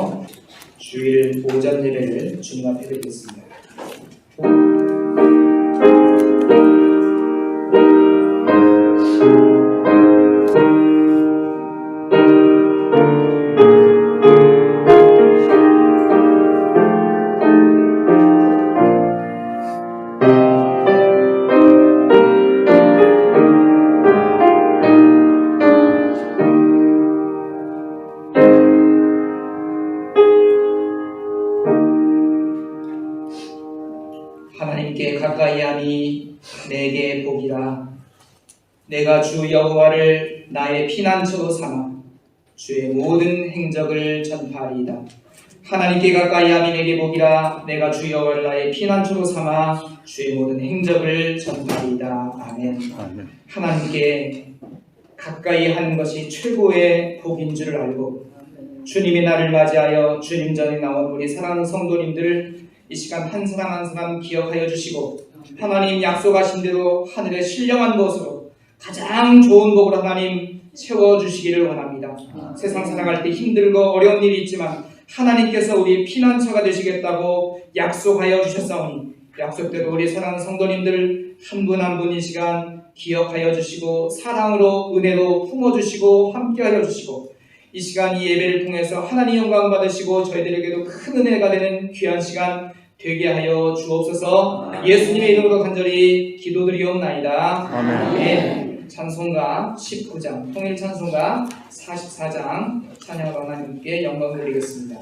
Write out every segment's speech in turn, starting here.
위해서 주일 오전 예배를 주님 앞에 드리겠습니다. 하나님께 가까이하니 내게 복이라. 내가 주 여호와를 나의 피난처로 삼아 주의 모든 행적을 전파하리이다. 하나님께 가까이하니 내게 복이라. 내가 주 여호와를 나의 피난처로 삼아 주의 모든 행적을 전파하리이다. 아멘. 하나님께 가까이 하는 것이 최고의 복인 줄을 알고 주님이 나를 맞이하여 주님 전에 나온 우리 사랑하는 성도님들을 이 시간 한 사람 한 사람 기억하여 주시고 하나님 약속하신 대로 하늘의 신령한 것으로 가장 좋은 복으로 하나님 채워주시기를 원합니다. 세상 살아갈 때 힘들고 어려운 일이 있지만 하나님께서 우리 피난처가 되시겠다고 약속하여 주셨사오니 약속대로 우리 사랑하는 성도님들 한 분 한 분 이 시간 기억하여 주시고 사랑으로 은혜로 품어주시고 함께하여 주시고 이 시간 이 예배를 통해서 하나님 영광 받으시고 저희들에게도 큰 은혜가 되는 귀한 시간 되게 하여 주옵소서. 예수님의 이름으로 간절히 기도드리옵나이다. 아멘. 찬송가 19장 통일 찬송가 44장 찬양하고 하나님께 영광 드리겠습니다.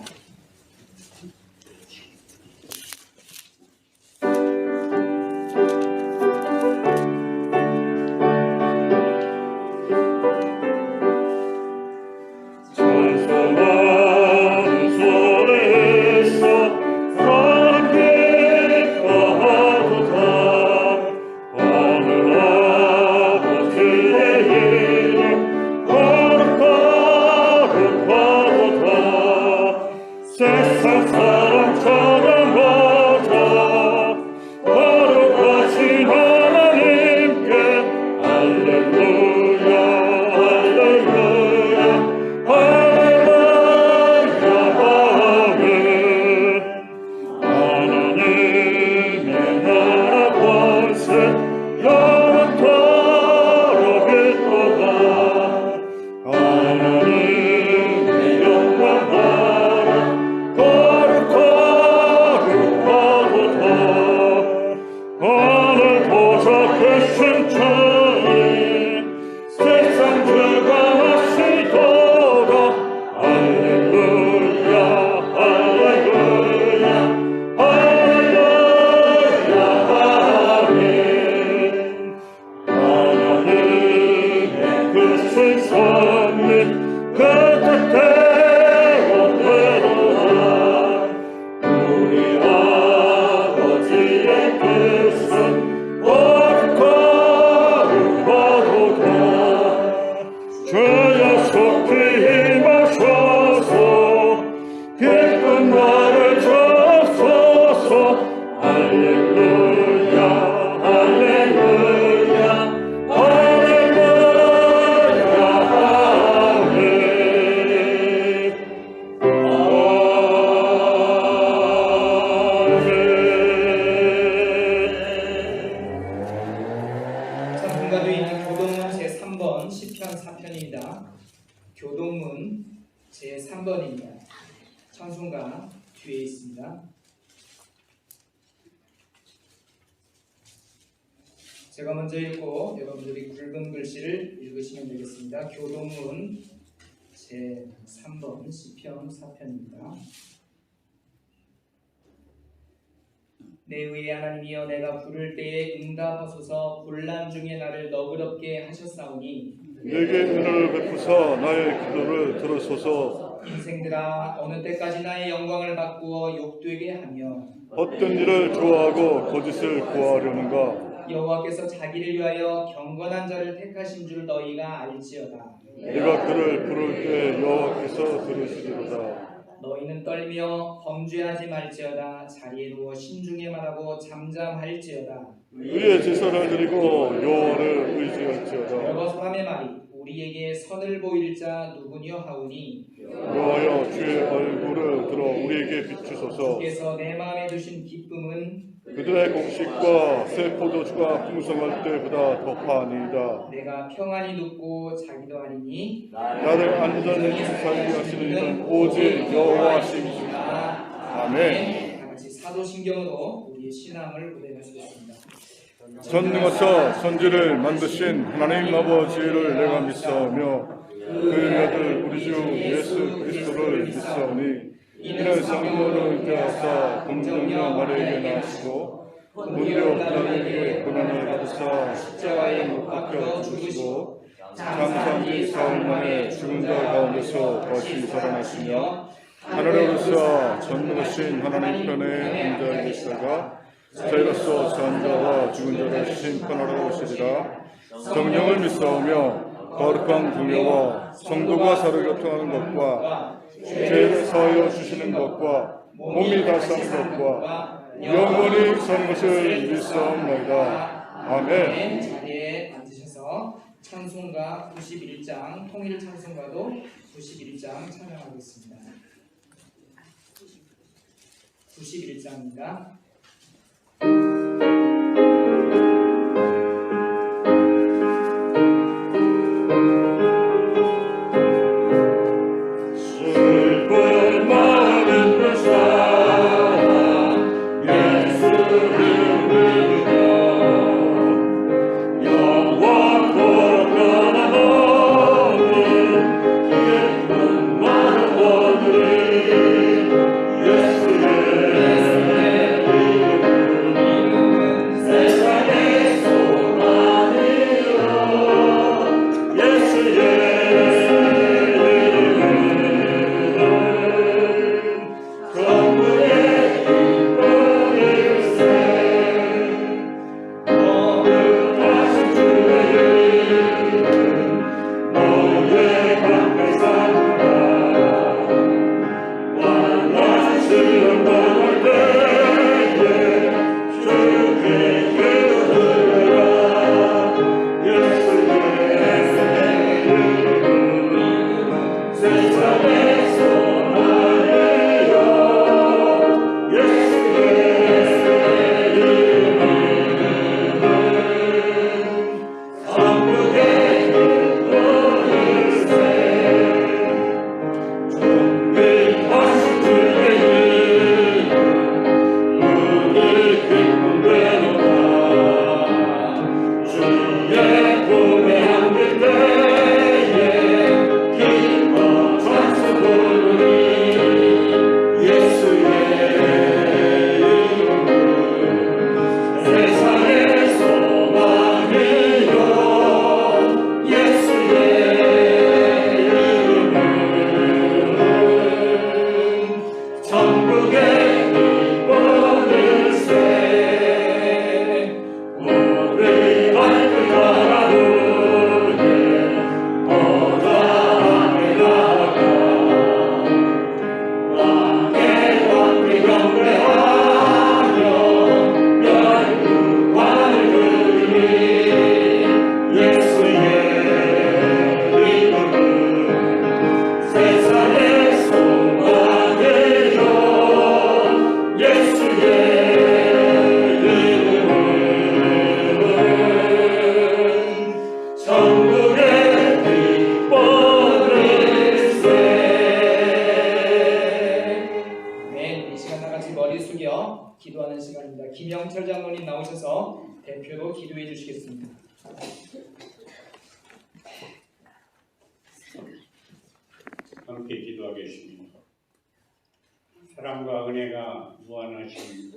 교동문 제3번입니다. 찬송가 뒤에 있습니다. 제가 먼저 읽고 여러분들이 굵은 글씨를 읽으시면 되겠습니다. 교동문 제3번 시편 4편입니다. 내 의의 하나님이여 내가 부를 때에 응답하소서. 곤란 중에 나를 너그럽게 하셨사오니 내게 은혜를 베푸사 나의 기도를 들으소서. 인생들아 어느 때까지 나의 영광을 바꾸어 욕되게 하며 헛된 일을 좋아하고 거짓을 구하려는가. 여호와께서 자기를 위하여 경건한 자를 택하신 줄 너희가 알지어다. 내가 그를 부를 때 여호와께서 들으시리로다. 너희는 떨며 범죄하지 말지어다. 자리에 누워 신중에 말하고 잠잠할지어다. 의의 제사를 드리고 여호와를 의지할지어다. 여러 사람의 말이 우리에게 선을 보일 자 누구냐 하오니 여호와여 주의 얼굴을 들어 우리에게 비추소서. 주께서 내 마음에 두신 기쁨은 그들의 곡식과 새 포도주가 풍성할 때보다 더하니이다. 내가 평안히 눕고 자기도 하리니 나를 안전히 살게 하시는 이는 오직 여호와시니라. 아멘. 다 같이 사도신경으로 우리의 신앙을 고백하시겠습니다. 전능하사 천지를 만드신 하나님 아버지를 내가 믿사오며 그의 아들 우리 주 예수 그리스도를 믿사오니 이는 성령으로 잉태하사 동정녀 마리아에게 나시고 본디오 빌라도에게 고난을 받으사 십자가에 못 박혀 죽으시고 장사한 지 사흘 만에 죽은 자 가운데서 다시 살아나시며 하늘에 오르사 전능하신 하나님 편에 앉아 계시다가 저희로서 전자와 죽은 자를 심판하러 오시리라. 성령을 믿사오며 거룩한 공예와 성도가 서로 교통하는 것과 죄를 사하여 주시는 것과 몸이 다스하는 것과 영원히 사는 것을 믿사옵나이다. 아멘. 자리에 앉으셔서 찬송가 91장 통일 찬송가도 91장 찬양하겠습니다. 91장입니다. 기도하는 시간입니다. 김영철 장로님 나오셔서 대표로 기도해 주시겠습니다. 함께 기도하겠습니다. 사랑과 은혜가 무한하신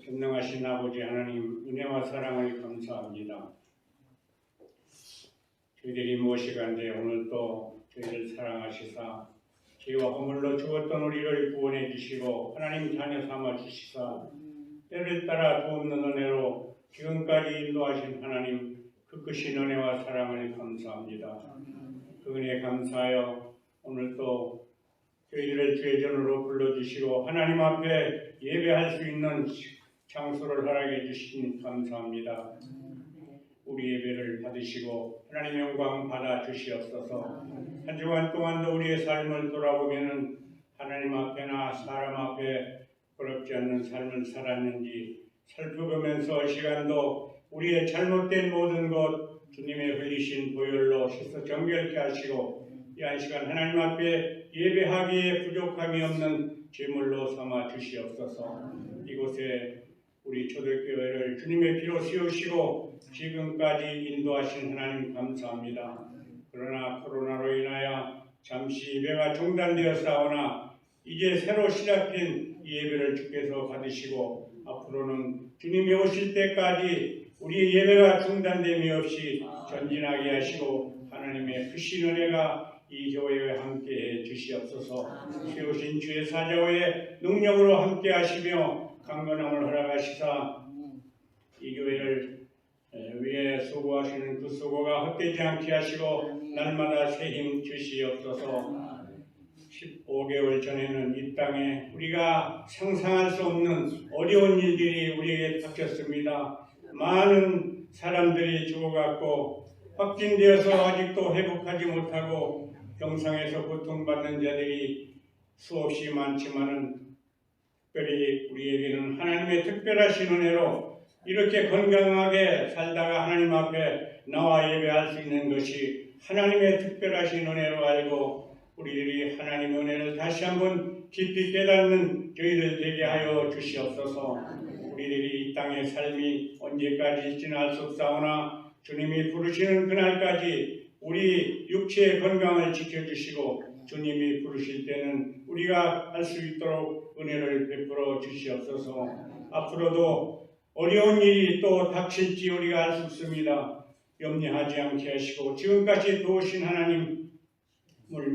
전능하신 아버지 하나님, 은혜와 사랑을 감사합니다. 저희들이 무엇이간데 오늘 또 저희를 사랑하시사 죄와 허물로 죽었던 우리를 구원해 주시고 하나님 자녀 삼아 주시사 때를 따라 도없는 은혜로 지금까지 인도하신 하나님, 그 크신 은혜와 사랑을 감사합니다. 그 은혜 감사하여 오늘 또 저희들을 주의 전으로 불러주시고 하나님 앞에 예배할 수 있는 장소를 허락해 주시니 감사합니다. 우리 예배를 받으시고 하나님 영광 받아 주시옵소서. 한 주간 동안도 우리의 삶을 돌아보면은 하나님 앞에나 사람 앞에 부럽지 않는 삶을 살았는지 살펴보면서 이 시간도 우리의 잘못된 모든 것 주님의 흘리신 보혈로 씻어 정결케 하시고 이 한 시간 하나님 앞에 예배하기에 부족함이 없는 제물로 삼아 주시옵소서. 이곳에 우리 초대교회를 주님의 피로 씌우시고 지금까지 인도하신 하나님 감사합니다. 그러나 코로나로 인하여 잠시 예배가 중단되었사오나 이제 새로 시작된 이 예배를 주께서 받으시고 앞으로는 주님이 오실 때까지 우리의 예배가 중단됨이 없이 전진하게 하시고 하나님의 크신 은혜가 이 교회에 함께해 주시옵소서. 세우신 주의 사자의 능력으로 함께하시며 강건함을 허락하시사 이 교회를 위해 수고하시는 그 수고가 헛되지 않게 하시고 날마다 새 힘 주시옵소서. 15개월 전에는 이 땅에 우리가 상상할 수 없는 어려운 일들이 우리에게 닥쳤습니다. 많은 사람들이 죽어갔고 확진되어서 아직도 회복하지 못하고 병상에서 고통받는 자들이 수없이 많지만은 특별히 우리에게는 하나님의 특별하신 은혜로 이렇게 건강하게 살다가 하나님 앞에 나와 예배할 수 있는 것이 하나님의 특별하신 은혜로 알고 우리들이 하나님의 은혜를 다시 한번 깊이 깨닫는 저희들 되게 하여 주시옵소서. 우리들이 이 땅의 삶이 언제까지일지는 알 수 없사오나 주님이 부르시는 그날까지 우리 육체의 건강을 지켜주시고 주님이 부르실 때는 우리가 할 수 있도록 은혜를 베풀어 주시옵소서. 앞으로도 어려운 일이 또 닥칠지 우리가 알 수 없습니다. 염려하지 않게 하시고 지금까지 도우신 하나님을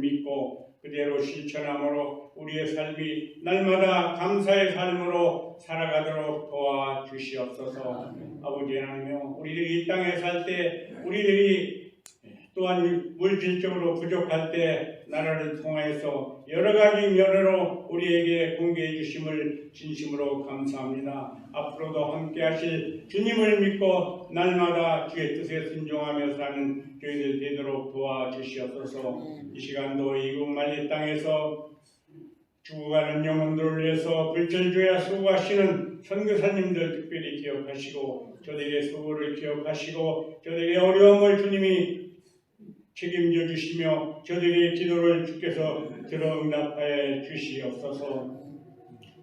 믿고 그대로 실천함으로 우리의 삶이 날마다 감사의 삶으로 살아가도록 도와주시옵소서. 아버지 하나님, 우리들이 이 땅에 살 때 우리들이 또한 물질적으로 부족할 때 나라를 통해서 여러 가지 면으로 우리에게 공개해 주심을 진심으로 감사합니다. 앞으로도 함께 하실 주님을 믿고 날마다 주의 뜻에 순종하며 사는 저희들 되도록 도와주시옵소서. 이 시간도 이국 말리 땅에서 죽어가는 영혼들을 위해서 불철주야 수고하시는 선교사님들 특별히 기억하시고 저들의 수고를 기억하시고 저들의 어려움을 주님이 책임져 주시며 저들의 기도를 주께서 들어 응답하여 주시옵소서.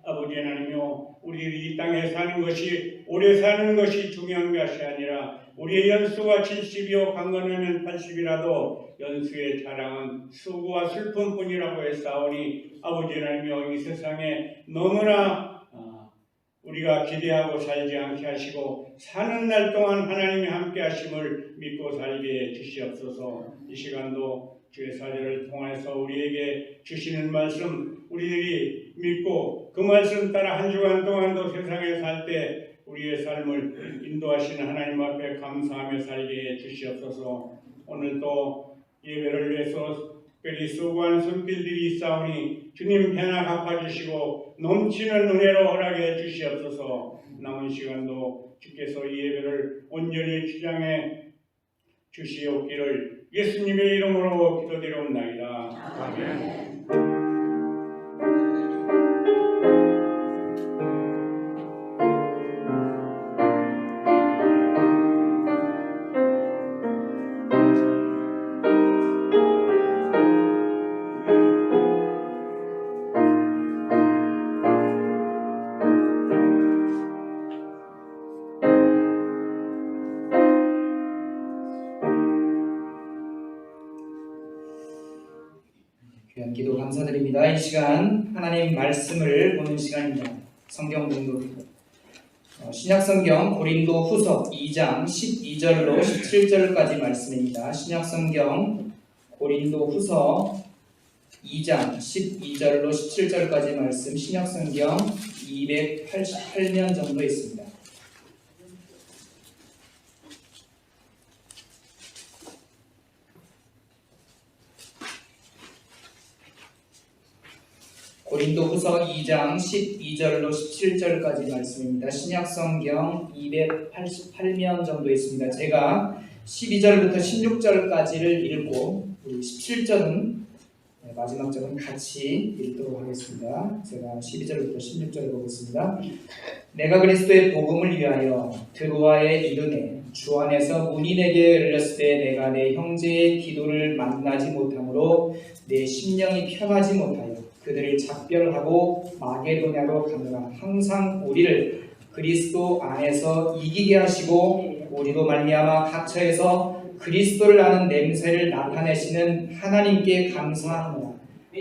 아버지 하나님이여, 우리들이 이 땅에 사는 것이 오래 사는 것이 중요한 것이 아니라 우리의 연수가 70이요 강건하면 80이라도 연수의 자랑은 수고와 슬픔뿐이라고 했사오니 아버지 하나님이여, 이 세상에 너무나 우리가 기대하고 살지 않게 하시고 사는 날 동안 하나님이 함께 하심을 믿고 살게 해 주시옵소서. 이 시간도 주의 사제를 통해서 우리에게 주시는 말씀 우리들이 믿고 그 말씀 따라 한 주간 동안도 세상에 살 때 우리의 삶을 인도하시는 하나님 앞에 감사하며 살게 해 주시옵소서. 오늘도 예배를 위해서 특별히 수고한 손길들이 있사오니 주님 배나 갚아주시고 넘치는 은혜로 허락해 주시옵소서. 남은 시간도 주께서 이 예배를 온전히 주장해 주시옵기를 예수님의 이름으로 기도드리옵나이다. 아멘. 귀한 기도 감사드립니다. 이 시간 하나님 말씀을 보는 시간입니다. 성경 공독 신약성경 고린도 후서 2장 12절로 17절까지 말씀입니다. 신약성경 고린도 후서 2장 12절로 17절까지 말씀, 신약성경 288면 정도 있습니다. 고린도후서 2장 12절로 17절까지 말씀입니다. 신약성경 288면 정도 있습니다. 제가 12절부터 16절까지를 읽고 우리 17절은 마지막 절은 같이 읽도록 하겠습니다. 제가 12절부터 16절을 보겠습니다. 내가 그리스도의 복음을 위하여 드로아에 이르네 주 안에서 문이 내게 열렸을 때 내가 내 형제의 기도를 만나지 못하므로 내 심령이 편하지 못하여 그들을 작별하고 마게도냐로 가느라 항상 우리를 그리스도 안에서 이기게 하시고 우리로 말미암아 각처에서 그리스도를 아는 냄새를 나타내시는 하나님께 감사합니다.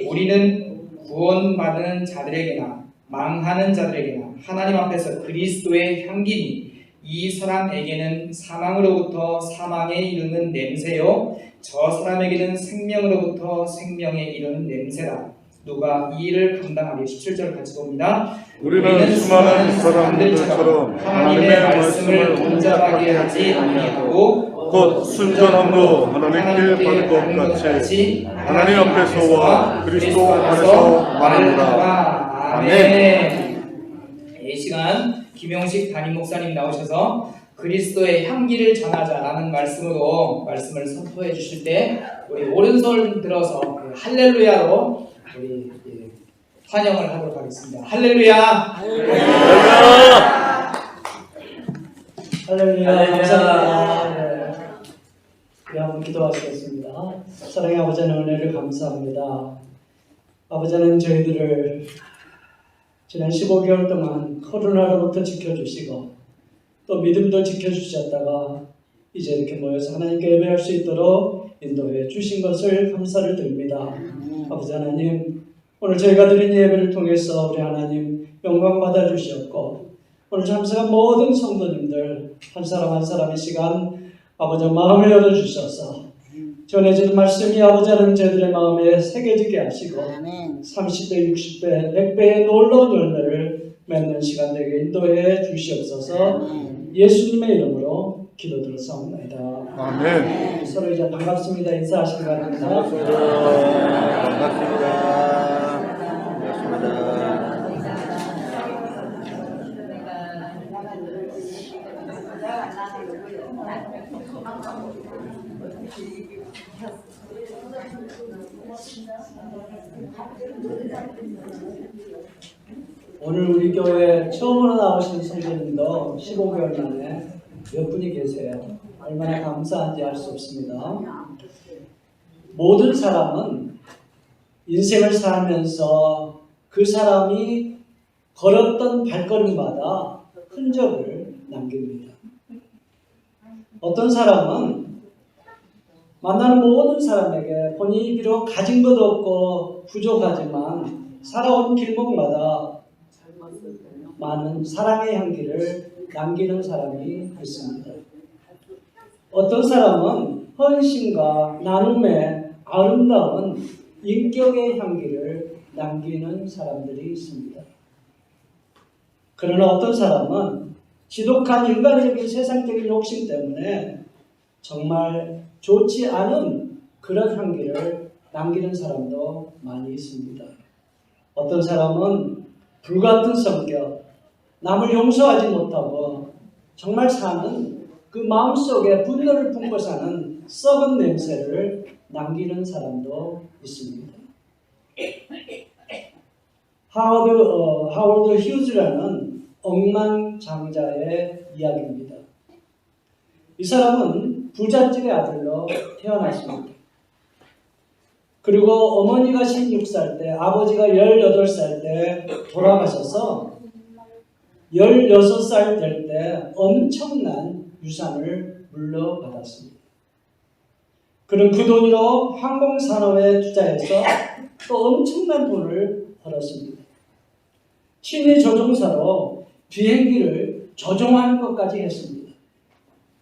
우리는 구원받는 자들에게나 망하는 자들에게나 하나님 앞에서 그리스도의 향기니 이 사람에게는 사망으로부터 사망에 이르는 냄새요 저 사람에게는 생명으로부터 생명에 이르는 냄새라. 누가 이 일을 감당하리. 17절 같이 봅니다. 우리는 수많은 사람들처럼 하나님의 말씀을 혼잡하게 하지 아니하고 곧 순전함으로 하나님께 받을 것 같이 하나님 앞에서와 그리스도 안에서 말하노라. 아멘. 이 시간 김용식 담임 목사님 나오셔서 그리스도의 향기를 전하자라는 말씀으로 말씀을 선포해 주실 때 우리 오른손 들어서 할렐루야로 우리 환영을 하도록 하겠습니다. 할렐루야. 할렐루야. 감사합니다. 우리 한번 기도하시겠습니다. 사랑의 아버지 하나님 은혜를 감사합니다. 아버지 하나님 저희들을 지난 15개월 동안 코로나로부터 지켜주시고 또 믿음도 지켜주셨다가 이제 이렇게 모여서 하나님께 예배할 수 있도록 인도해 주신 것을 감사를 드립니다. 아버지 하나님 오늘 저희가 드린 예배를 통해서 우리 하나님 영광 받아 주시었고 오늘 참석한 모든 성도님들 한 사람 한 사람 이 시간 아버지 마음을 열어주셔서 전해지는 말씀이 아버지 하나님 저희들의 마음에 새겨지게 하시고 30배, 60배, 100배의 놀라운 열매를 맺는 시간 되게 인도해 주시옵소서. 예수님의 이름으로 기도드렸사옵나이다. 아멘. 서로 이제 반갑습니다. 인사하시기 바랍니다. 오늘 우리 교회 처음으로 나오신 성도님도 15개월 만에 몇 분이 계세요. 얼마나 감사한지 알 수 없습니다. 모든 사람은 인생을 살면서 그 사람이 걸었던 발걸음마다 흔적을 남깁니다. 어떤 사람은 만나는 모든 사람에게 본인이 비록 가진 것 없고 부족하지만 살아온 길목마다 많은 사랑의 향기를 남기는 사람이 있습니다. 어떤 사람은 헌신과 나눔의 아름다운 인격의 향기를 남기는 사람들이 있습니다. 그러나 어떤 사람은 지독한 인간적인 세상적인 욕심 때문에 정말 좋지 않은 그런 향기를 남기는 사람도 많이 있습니다. 어떤 사람은 불같은 성격, 남을 용서하지 못하고 정말 사는 그 마음속에 분노를 품고 사는 썩은 냄새를 남기는 사람도 있습니다. 하워드 휴즈라는 억만장자의 이야기입니다. 이 사람은 부잣집의 아들로 태어났습니다. 그리고 어머니가 16살 때, 아버지가 18살 때 돌아가셔서 16살 될 때 엄청난 유산을 물려받았습니다. 그는 그 돈으로 항공산업에 투자해서 또 엄청난 돈을 벌었습니다. 친위 조종사로 비행기를 조종하는 것까지 했습니다.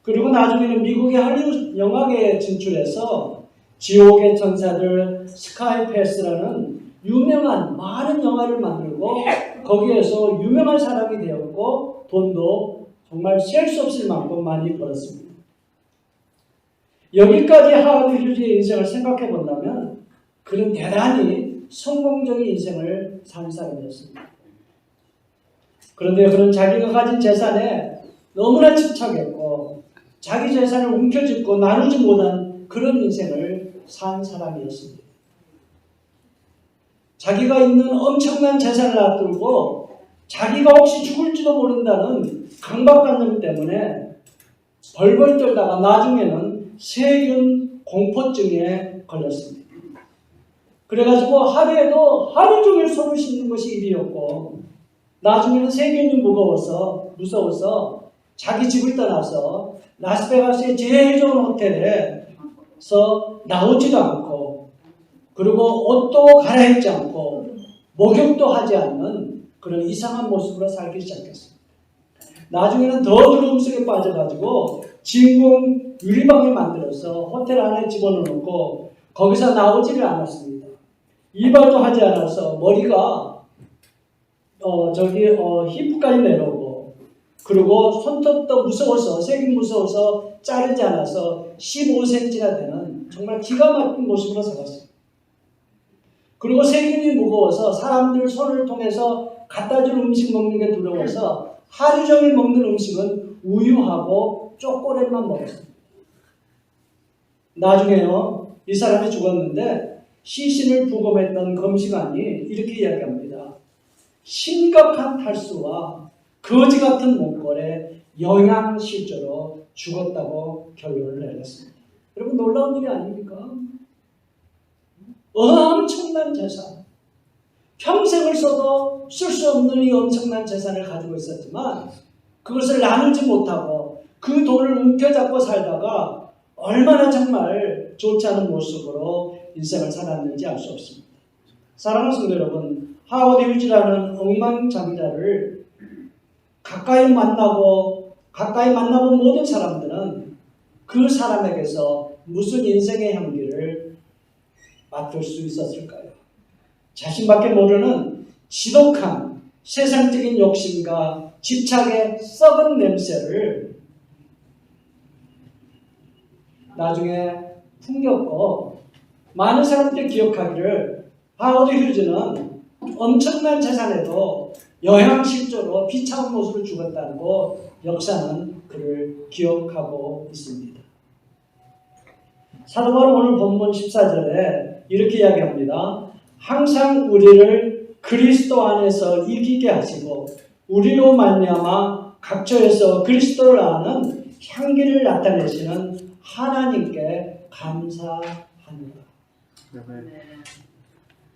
그리고 나중에는 미국의 할리우드 영화계에 진출해서 지옥의 천사들, 스카이패스라는 유명한 많은 영화를 만들고 거기에서 유명한 사람이 되었고 돈도 정말 셀 수 없을 만큼 많이 벌었습니다. 여기까지 하워드 휴즈의 인생을 생각해 본다면 그는 대단히 성공적인 인생을 산 사람이었습니다. 그런데 그런 자기가 가진 재산에 너무나 집착했고 자기 재산을 움켜쥐고 나누지 못한 그런 인생을 산 사람이었습니다. 자기가 있는 엄청난 재산을 놔두고 자기가 혹시 죽을지도 모른다는 강박관념 때문에 벌벌 떨다가 나중에는 세균 공포증에 걸렸습니다. 그래가지고 하루에도 하루 종일 손을 씻는 것이 일이었고 나중에는 세균이 무서워서 자기 집을 떠나서 라스베가스의 제일 좋은 호텔에서 나오지도 않고 그리고 옷도 갈아입지 않고 목욕도 하지 않는 그런 이상한 모습으로 살기 시작했습니다. 나중에는 더 두려움 속에 빠져가지고 진공 유리방을 만들어서 호텔 안에 집어넣고 거기서 나오지를 않았습니다. 이발도 하지 않아서 머리가 히프까지 내려오고 그리고 손톱도 무서워서 세균 무서워서 자르지 않아서 15cm나 되는 정말 기가 막힌 모습으로 살았습니다. 그리고 세균이 무거워서 사람들 손을 통해서 갖다 줄 음식 먹는 게 두려워서 하루 종일 먹는 음식은 우유하고 초콜릿만 먹었습니다. 나중에요, 이 사람이 죽었는데 시신을 부검했던 검시관이 이렇게 이야기합니다. 심각한 탈수와 거지 같은 몸걸에 영양실조로 죽었다고 결론을 내렸습니다. 여러분 놀라운 일이 아닙니까? 엄청난 재산, 평생을 써도 쓸 수 없는 이 엄청난 재산을 가지고 있었지만 그것을 나누지 못하고 그 돈을 움켜잡고 살다가 얼마나 정말 좋지 않은 모습으로 인생을 살았는지 알 수 없습니다. 사랑하는 성도 여러분, 하워드 휴지라는 억만장자를 가까이 만나본 모든 사람들은 그 사람에게서 무슨 인생의 향기를 맡을 수 있었을까요? 자신밖에 모르는 지독한 세상적인 욕심과 집착의 썩은 냄새를 나중에 풍겼고 많은 사람들이 기억하기를 하워드 휴즈는 엄청난 재산에도 영양실조로 비참한 모습을 죽었다고 역사는 그를 기억하고 있습니다. 사도 바울은 오늘 본문 14절에 이렇게 이야기합니다. 항상 우리를 그리스도 안에서 이기게 하시고 우리로 말미암아 각처에서 그리스도를 아는 향기를 나타내시는 하나님께 감사합니다.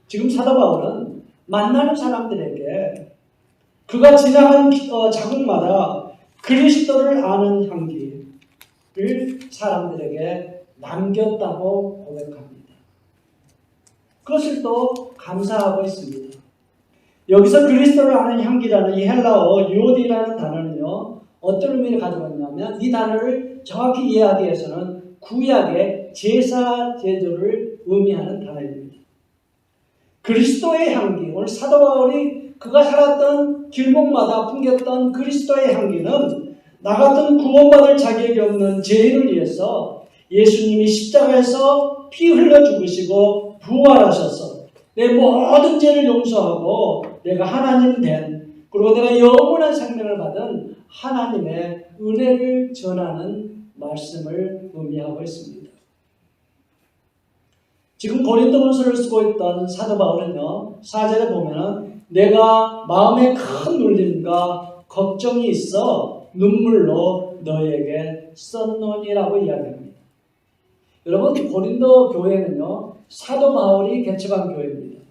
지금 사도 바울은 만나는 사람들에게 그가 지나간 자국마다 그리스도를 아는 향기를 사람들에게 남겼다고 고백합니다. 그것을 또 감사하고 있습니다. 여기서 그리스도를 아는 향기라는 이 헬라어 유오디라는 단어는요, 어떤 의미를 가지고 있냐면 이 단어를 정확히 이해하기 위해서는 구약의 제사 제도를 의미하는 단어입니다. 그리스도의 향기, 오늘 사도 바울이 그가 살았던 길목마다 풍겼던 그리스도의 향기는 나 같은 구원받을 자격이 없는 죄인을 위해서 예수님이 십자가에서 피 흘려 죽으시고 부활하셔서 내 모든 죄를 용서하고 내가 하나님 된, 그리고 내가 영원한 생명을 받은 하나님의 은혜를 전하는 말씀을 의미하고 있습니다. 지금 고린도전서를 쓰고 있던 사도 바울은요, 4절에 보면은 내가 마음에 큰 눌림과 걱정이 있어 눈물로 너에게 썼노니라고 이야기합니다. 여러분, 고린도 교회는요, 사도 바울이 개척한 교회입니다.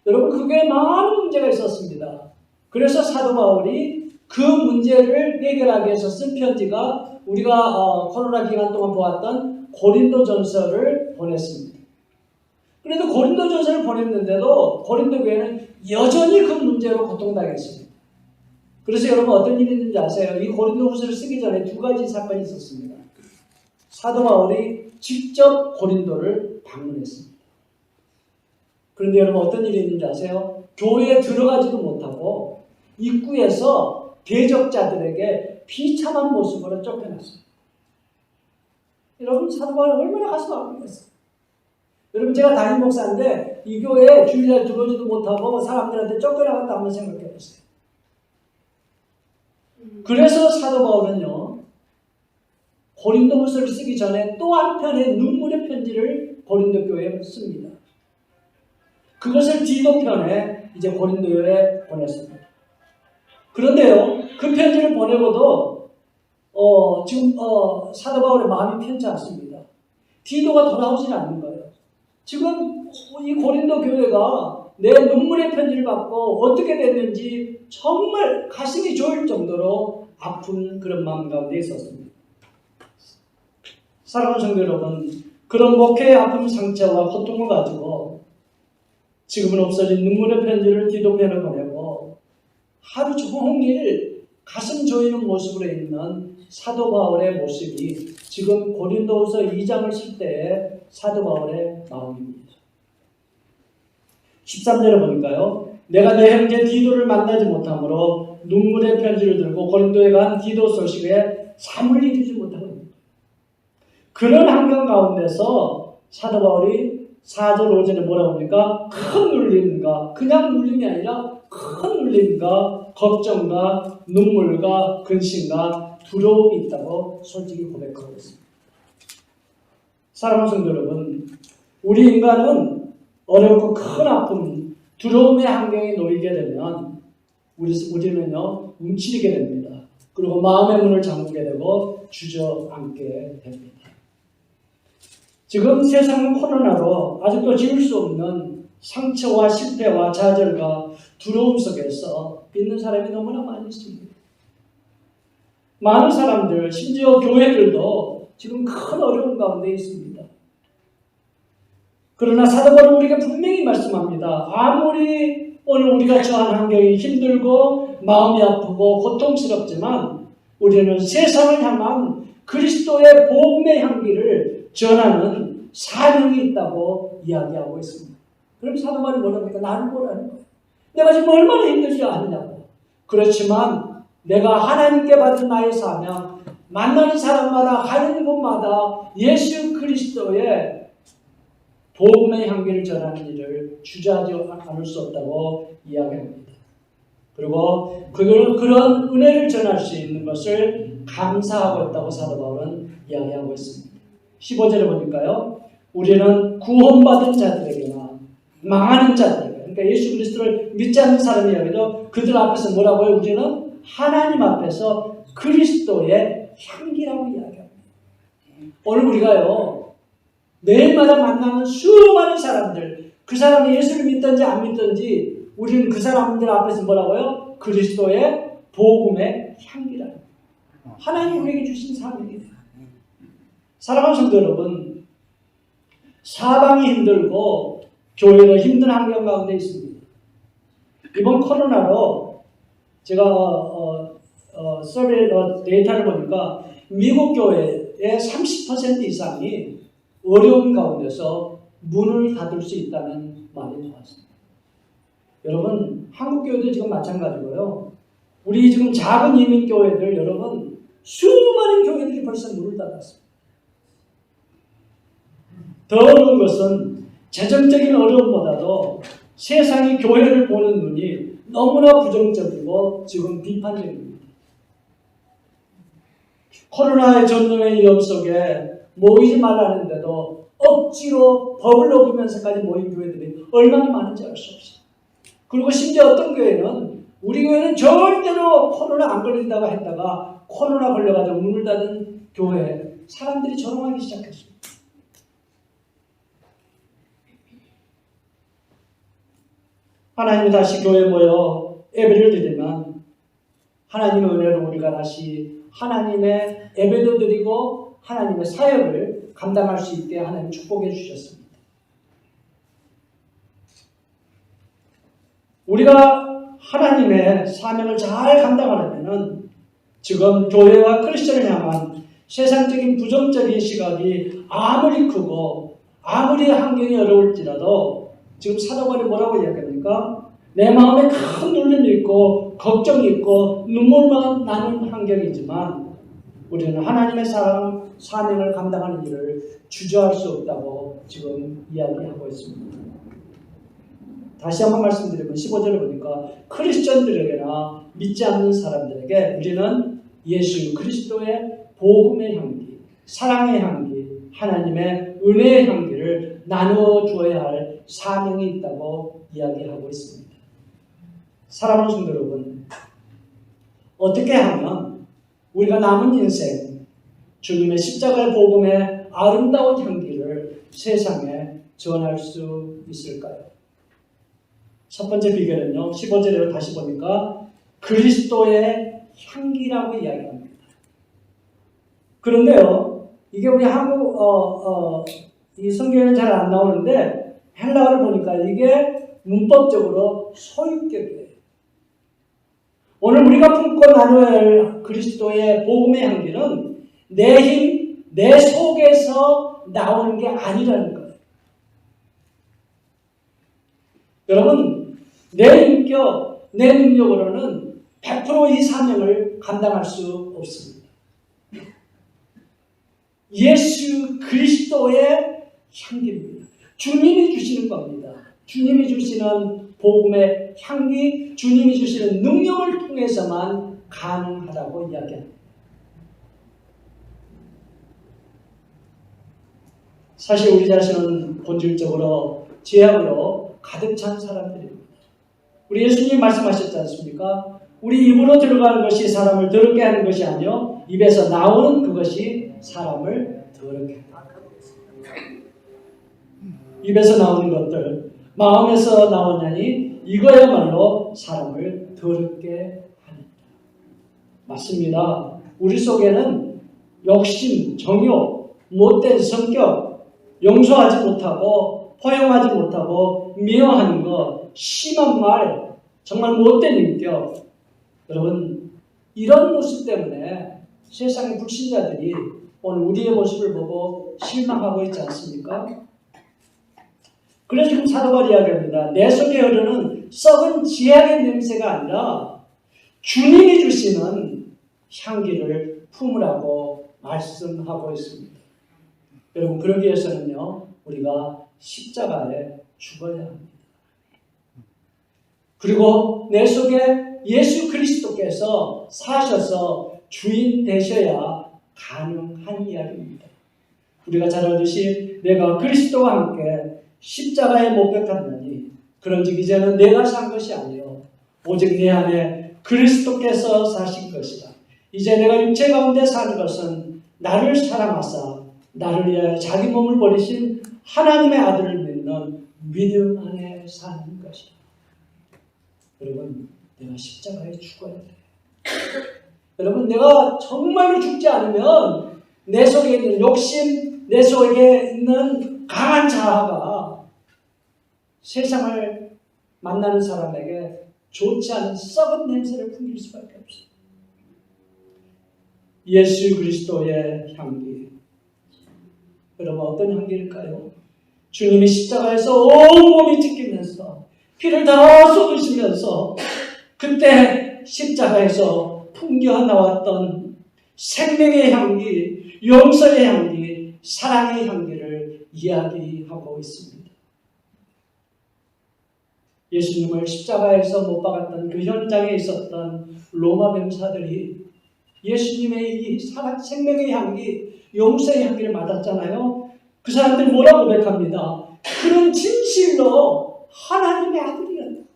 여러분, 그 교회에 많은 문제가 있었습니다. 그래서 사도 바울이 그 문제를 해결하기 위해서 쓴 편지가 우리가 코로나 기간 동안 보았던 고린도전서를 보냈습니다. 그래도 고린도전서를 보냈는데도 고린도 교회는 여전히 그 문제로 고통당했습니다. 그래서 여러분 어떤 일이 있는지 아세요? 이 고린도후서를 쓰기 전에 두 가지 사건이 있었습니다. 사도 바울이 직접 고린도를 방문했습니다. 그런데 여러분 어떤 일이 있는지 아세요? 교회에 들어가지도 못하고 입구에서 대적자들에게 비참한 모습으로 쫓겨났습니다. 여러분 사도 바울이 얼마나 가슴 아프겠어요? 여러분 제가 담임 목사인데 이 교회에 주일날 들어오지도 못하고 사람들한테 쫓겨나갔다 한번 생각해 보세요. 그래서 사도 바울은요, 고린도후서를 쓰기 전에 또 한편의 눈물의 편지를 고린도 교회에 씁니다. 그것을 디도편에 이제 고린도에 보냈습니다. 그런데요, 그 편지를 보내고도 지금 사도 바울의 마음이 편치 않습니다. 디도가 돌아오질 않는 거예요. 지금 이 고린도 교회가 내 눈물의 편지를 받고 어떻게 됐는지 정말 가슴이 졸일 정도로 아픈 그런 마음 가운데 있었습니다. 사랑하는 성도 여러분, 그런 목회의 아픔, 상처와 고통을 가지고 지금은 없어진 눈물의 편지를 디도편에 보내고 하루 종일 가슴 조이는 모습으로 있는 사도 바울의 모습이 지금 고린도후서 2장을 쓸 때의 사도 바울의 마음입니다. 13절에 보니까요, 내가 내 형제 디도를 만나지 못하므로 눈물의 편지를 들고 고린도에 간 디도 소식에 잠을 이루지 못하고 있습니다. 그런 환경 가운데서 사도 바울이 4절 5절에 뭐라고 합니까? 큰 눌림과, 그냥 눌림이 아니라 큰 눌림과 걱정과 눈물과 근심과 두려움이 있다고 솔직히 고백하고 있습니다. 사랑하는 성도 여러분, 우리 인간은 어렵고 큰 아픔, 두려움의 환경에 놓이게 되면 우리는요, 움츠리게 됩니다. 그리고 마음의 문을 잠그게 되고 주저앉게 됩니다. 지금 세상은 코로나로 아직도 지울 수 없는 상처와 실패와 좌절과 두려움 속에서 있는 사람이 너무나 많이 있습니다. 많은 사람들, 심지어 교회들도 지금 큰 어려움 가운데 있습니다. 그러나 사도 바울은 우리가 분명히 말씀합니다. 아무리 오늘 우리가 처한 환경이 힘들고 마음이 아프고 고통스럽지만 우리는 세상을 향한 그리스도의 복음의 향기를 전하는 사명이 있다고 이야기하고 있습니다. 그럼 사도 바울이 뭐랍니까? 나를 보라는 거예요. 내가 지금 얼마나 힘들지 않냐고. 그렇지만 내가 하나님께 받은 나의 사명, 만나는 사람마다 가는 곳마다 예수 그리스도의 복음의 향기를 전하는 일을 주저하지 않을 수 없다고 이야기합니다. 그리고 그런 은혜를 전할 수 있는 것을 감사하고 있다고 사도 바울은 이야기하고 있습니다. 15절에 보니까요, 우리는 구원받은 자들에게나 망하는 자들에게, 그러니까 예수 그리스도를 믿지 않는 사람이라도 그들 앞에서 뭐라고 해요? 우리는 하나님 앞에서 그리스도의 향기라고 이야기합니다. 오늘 우리가요, 매일마다 만나는 수많은 사람들, 그 사람이 예수를 믿든지 안 믿든지 우리는 그 사람들 앞에서 뭐라고요? 그리스도의 복음의 향기라. 하나님이 우리에게 주신 사명이에요. 사랑하는 성도 여러분, 사방이 힘들고 교회가 힘든 환경 가운데 있습니다. 이번 코로나로 제가 서베이 데이터를 보니까 미국 교회의 30% 이상이 어려운 가운데서 문을 닫을 수 있다는 말이 나왔습니다. 여러분, 한국 교회도 지금 마찬가지고요. 우리 지금 작은 이민 교회들 여러분, 수많은 교회들이 벌써 문을 닫았습니다. 더 어려운 것은 재정적인 어려움보다도 세상이 교회를 보는 눈이 너무나 부정적이고 지금 비판적입니다. 코로나의 전염의 위험 속에 모이지 말라는데도 억지로 법을 어기면서까지 모인 교회들이 얼마나 많은지 알 수 없어요. 그리고 심지어 어떤 교회는 우리 교회는 절대로 코로나 안 걸린다고 했다가 코로나 걸려가지고 문을 닫은 교회에 사람들이 조롱하기 시작했습니다. 하나님이 다시 교회에 모여 예배를 드리면 하나님의 은혜로 우리가 다시 하나님의 예배도 드리고 하나님의 사역을 감당할 수 있게 하나님 축복해 주셨습니다. 우리가 하나님의 사명을 잘 감당하려면 지금 교회와 크리스천을 향한 세상적인 부정적인 시각이 아무리 크고 아무리 환경이 어려울지라도 지금 사도 바울이 뭐라고 이야기합니까? 내 마음에 큰 눌림이 있고 걱정이 있고 눈물만 나는 환경이지만 우리는 하나님의 사명을 감당하는 일을 주저할 수 없다고 지금 이야기하고 있습니다. 다시 한번 말씀드리면 15절에 보니까 크리스천들에게나 믿지 않는 사람들에게 우리는 예수 그리스도의 복음의 향기, 사랑의 향기, 하나님의 은혜의 향기를 나누어 주어야 할 사명이 있다고 이야기하고 있습니다. 사랑하는 성도 여러분, 어떻게 하면 우리가 남은 인생 주님의 십자가의 복음의 아름다운 향기를 세상에 전할 수 있을까요? 첫 번째 비결은요, 15절에 다시 보니까 그리스도의 향기라고 이야기합니다. 그런데요, 이게 우리 한국 이 성경에는 잘 안 나오는데 헬라어를 보니까 이게 문법적으로 소유격이에요. 오늘 우리가 품고 나눠야 할 그리스도의 복음의 향기는 내 힘, 내 속에서 나오는 게 아니라는 거예요. 여러분, 내 인격, 내 능력으로는 100% 이 사명을 감당할 수 없습니다. 예수 그리스도의 향기입니다. 주님이 주시는 겁니다. 주님이 주시는 복음의 향기, 주님이 주시는 능력을 통해서만 가능하다고 이야기합니다. 사실 우리 자신은 본질적으로 죄악으로 가득 찬 사람들입니다. 우리 예수님 말씀하셨지 않습니까? 우리 입으로 들어가는 것이 사람을 더럽게 하는 것이 아니요 입에서 나오는 그것이 사람을 더럽게 한다. 입에서 나오는 것들, 마음에서 나오냐니 이거야말로 사람을 더럽게 하는다. 맞습니다. 우리 속에는 욕심, 정욕, 못된 성격, 용서하지 못하고 포용하지 못하고 미워하는 것, 심한 말, 정말 못된 인격. 여러분, 이런 모습 때문에 세상의 불신자들이 오늘 우리의 모습을 보고 실망하고 있지 않습니까? 그래서 지금 사도 바울이 이야기합니다. 내 속에 흐르는 썩은 지향의 냄새가 아니라 주님이 주시는 향기를 품으라고 말씀하고 있습니다. 여러분, 그러기 위해서는요, 우리가 십자가에 죽어야 합니다. 그리고 내 속에 예수 그리스도께서 사셔서 주인 되셔야 가능한 이야기입니다. 우리가 잘 알듯이 내가 그리스도와 함께 십자가에 못 박혔나니 그런즉 이제는 내가 산 것이 아니요 오직 내 안에 그리스도께서 사신 것이라. 이제 내가 육체 가운데 사는 것은 나를 사랑하사 나를 위하여 자기 몸을 버리신 하나님의 아들을 믿는 믿음 안에 사는 것이라. 여러분, 내가 십자가에 죽어야 돼요. 여러분, 내가 정말로 죽지 않으면 내 속에 있는 욕심, 내 속에 있는 강한 자아가 세상을 만나는 사람에게 좋지 않은 썩은 냄새를 풍길 수밖에 없어요. 예수 그리스도의 향기. 여러분, 어떤 향기일까요? 주님이 십자가에서 온몸이 찢기면서 피를 다 쏟으시면서 그때 십자가에서 풍겨 나왔던 생명의 향기, 용서의 향기, 사랑의 향기를 이야기하고 있습니다. 예수님을 십자가에서 못 박았던 그 현장에 있었던 로마 병사들이 예수님의 이 생명의 향기, 용서의 향기를 맡았잖아요. 그 사람들 뭐라고 고백합니다. 그는 진실로 하나님의 아들이었다.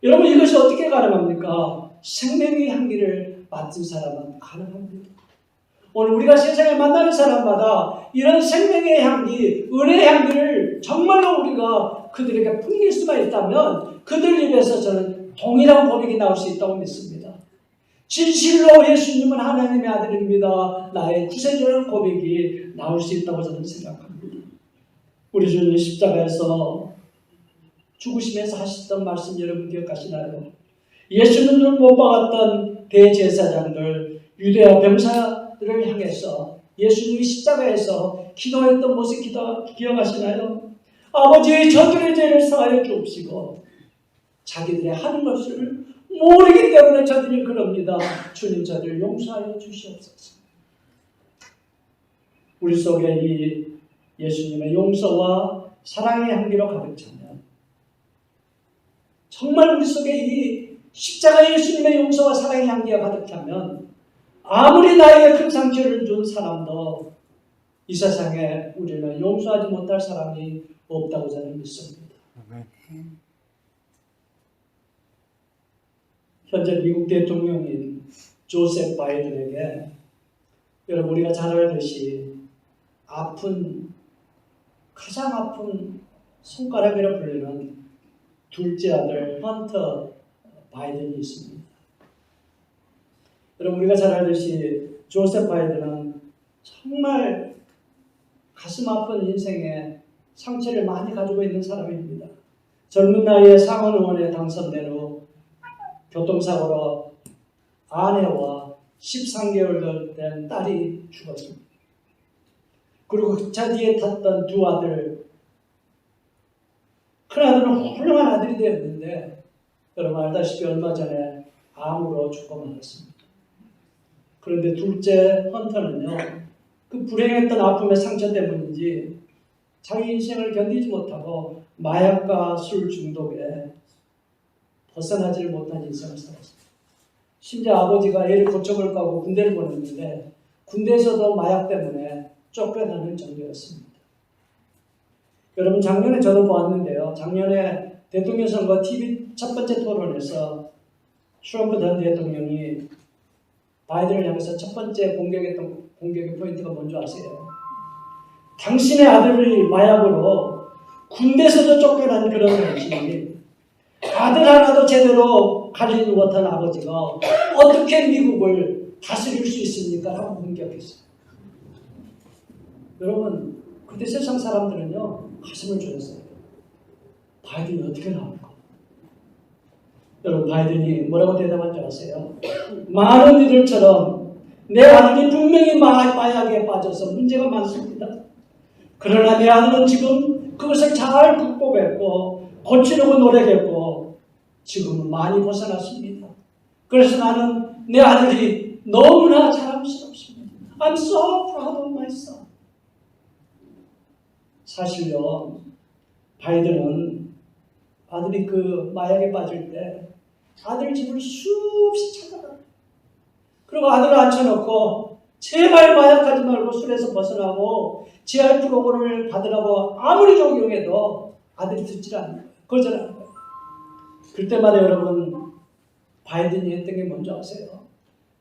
여러분, 이것이 어떻게 가능합니까? 생명의 향기를 맡은 사람은 가능합니다. 오늘 우리가 세상에 만나는 사람마다 이런 생명의 향기, 은혜의 향기를 정말로 우리가 그들에게 풍길 수가 있다면 그들 입에서 저는 동일한 고백이 나올 수 있다고 믿습니다. 진실로 예수님은 하나님의 아들입니다. 나의 구세주라는 고백이 나올 수 있다고 저는 생각합니다. 우리 주님 십자가에서 죽으시면서 하셨던 말씀 여러분 기억하시나요? 예수님을 못 박았던 대제사장들, 유대와 병사들을 향해서 예수님이 십자가에서 기도했던 모습 기억하시나요? 아버지, 저들의 죄를 사하여 주옵시고 자기들의 하는 것을 모르기 때문에 저들이 그럽니다. 주님 저들을 용서하여 주시옵소서. 우리 속에 이 예수님의 용서와 사랑의 향기로 가득 차면 정말 우리 속에 이 십자가 예수님의 용서와 사랑의 향기가 가득 차면 아무리 나에게 큰 상처를 준 사람도 이 세상에 우리는 용서하지 못할 사람이 없다고 저는 믿습니다. 현재 미국 대통령인 조셉 바이든에게 여러분 우리가 잘 알듯이 가장 아픈 손가락이라 불리는 둘째 아들 헌터 바이든이 있습니다. 여러분 우리가 잘 알듯이 조셉 바이든은 정말 가슴 아픈 인생에 상처를 많이 가지고 있는 사람입니다. 젊은 나이에 상원 의원에 당선된 후 교통사고로 아내와 13개월 된 딸이 죽었습니다. 그리고 그 차 뒤에 탔던 두 아들, 큰 아들은 훌륭한 아들이 되었는데 여러분 알다시피 얼마 전에 암으로 죽고 말았습니다. 그런데 둘째 헌터는요, 그 불행했던 아픔의 상처 때문인지 자기 인생을 견디지 못하고 마약과 술 중독에 벗어나지를 못한 인생을 살았습니다. 심지어 아버지가 애를 고쳐볼까 하고 군대를 보냈는데 군대에서도 마약 때문에 쫓겨나는 정도였습니다. 여러분 작년에 저도 보았는데요. 작년에 대통령 선거 TV 첫 번째 토론에서 트럼프 전 대통령이 바이든을 향해서 첫 번째 공격의 포인트가 뭔지 아세요? 당신의 아들이 마약으로 군대에서도 쫓겨난 그런 당신이 아들 하나도 제대로 가리지 못한 아버지가 어떻게 미국을 다스릴 수 있습니까? 라고 공격했어요. 여러분 그때 세상 사람들은요 가슴을 졸였어요. 바이든이 어떻게 나올까? 여러분 바이든이 뭐라고 대답한 줄 아세요? 많은 이들처럼 내 아들이 분명히 마약에 빠져서 문제가 많습니다. 그러나 내 아들은 지금 그것을 잘 극복했고 고치려고 노력했고 지금은 많이 벗어났습니다. 그래서 나는 내 아들이 너무나 자랑스럽습니다. I'm so proud of my son. 사실요, 바이든은 아들이 그 마약에 빠질 때 아들 집을 수없이 찾아가요. 그리고 아들을 앉혀놓고 제발 마약하지 말고 술에서 벗어나고 재활 프로그램을 받으라고 아무리 종용해도 아들이 듣질 않는 거예요. 거절하는 거예요. 그때마다 여러분 바이든이 했던 게 뭔지 아세요?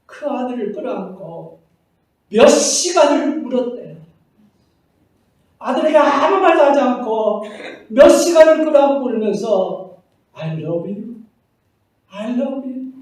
그 아들을 끌어안고 몇 시간을 울었대요. 아들에게 아무 말도 하지 않고 몇 시간을 끌어안고 울면서 I love you, I love you.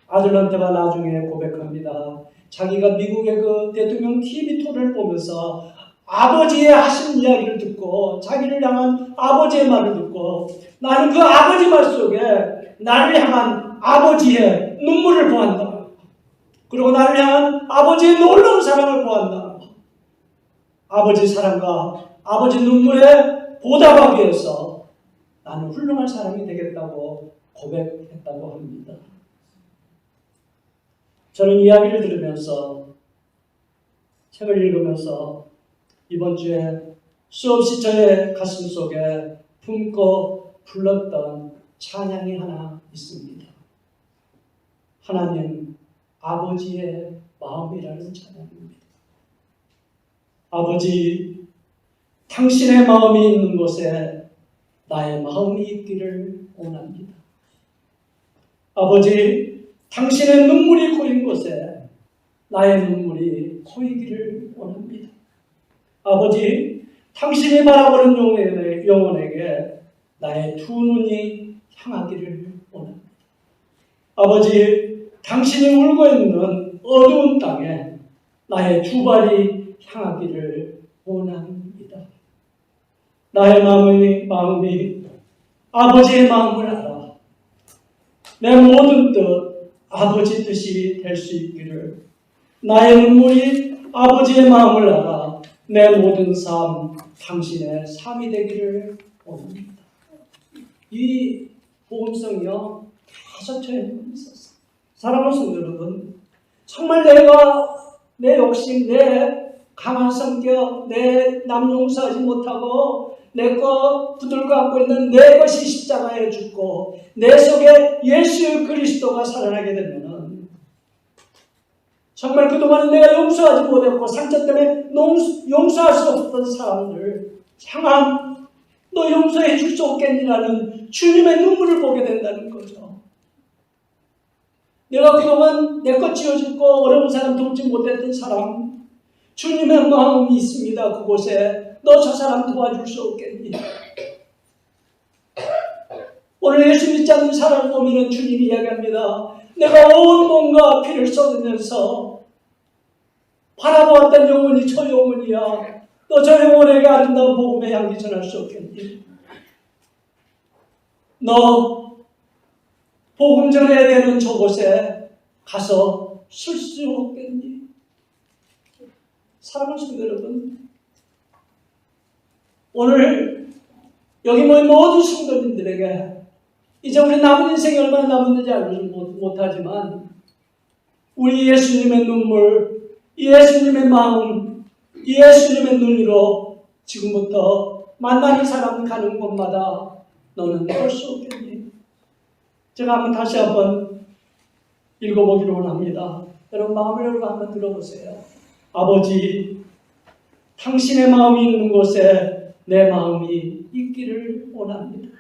아들한테가 나중에 고백합니다. 자기가 미국의 그 대통령 TV 토론을 보면서 아버지의 하신 이야기를 듣고 자기를 향한 아버지의 말을 듣고 나는 그 아버지 말 속에 나를 향한 아버지의 눈물을 보았다. 그리고 나를 향한 아버지의 놀라운 사랑을 보았다. 아버지 사랑과 아버지 눈물에 보답하기 위해서 나는 훌륭한 사람이 되겠다고 고백했다고 합니다. 저는 이야기를 들으면서 책을 읽으면서 이번 주에 수없이 저의 가슴 속에 품고 불렀던 찬양이 하나 있습니다. 하나님 아버지의 마음이라는 찬양입니다. 아버지, 당신의 마음이 있는 곳에 나의 마음이 있기를 원합니다. 아버지, 당신의 눈물이 고인 곳에 나의 눈물이 고이기를 원합니다. 아버지, 당신이 바라보는 영혼에게 나의 두 눈이 향하기를 원합니다. 아버지, 당신이 울고 있는 어두운 땅에 나의 두 발이 향하기를 원합니다. 나의 마음이 아버지의 마음을 알아 내 모든 뜻 아버지 뜻이 될 수 있기를, 나의 눈물이 아버지의 마음을 알아 내 모든 삶 당신의 삶이 되기를 원합니다. 이 복음성이요 5처에 있었어요. 사랑하는 성도 여러분, 정말 내 욕심, 내 강한 성격, 내 남 용서하지 못하고 내 것 붙들고 갖고 있는 내 것이 십자가에 죽고 내 속에 예수 그리스도가 살아나게 되면은 정말 그동안 내가 용서하지 못했고 상처 때문에 용서할 수 없었던 사람들 향한 너 용서해 줄 수 없겠니라는 주님의 눈물을 보게 된다는 거죠. 내가 그동안 내 것 지어줄 거 어려운 사람 돕지 못했던 사람 주님의 마음이 있습니다. 그곳에 너 저 사람 도와줄 수 없겠니? 오늘 예수 믿지 않는 사람을 보면 주님이 이야기합니다. 내가 온 몸과 피를 쏟으면서 바라보았던 영혼이 저 영혼이야. 너 저 영혼에게 아름다운 복음의 향기 전할 수 없겠니? 너 복음 전해야 되는 저곳에 가서 쓸 수 없겠니? 사랑하는 성도 여러분, 오늘 여기 모인 모든 성도님들에게 이제 우리 남은 인생이 얼마나 남았는지 알지 못하지만 우리 예수님의 눈물, 예수님의 마음, 예수님의 눈으로 지금부터 만나는 사람 가는 곳마다 너는 할 수 없겠니? 제가 다시 한번 읽어보기를 원합니다. 여러분 마음을 열고 한번 들어보세요. 아버지, 당신의 마음이 있는 곳에 내 마음이 있기를 원합니다.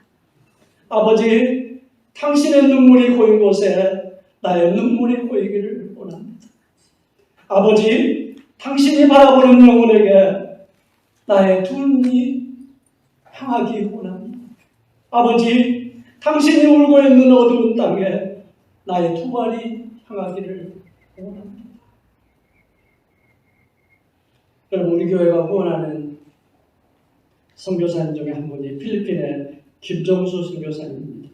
아버지, 당신의 눈물이 고인 곳에 나의 눈물이 고이기를 원합니다. 아버지, 당신이 바라보는 영혼에게 나의 두 눈이 향하기 원합니다. 아버지, 당신이 울고 있는 어두운 땅에 나의 두 발이 향하기를 원합니다. 여러분, 우리 교회가 후원하는 선교사님 중에 한 분이 필리핀의 김정수 선교사님입니다.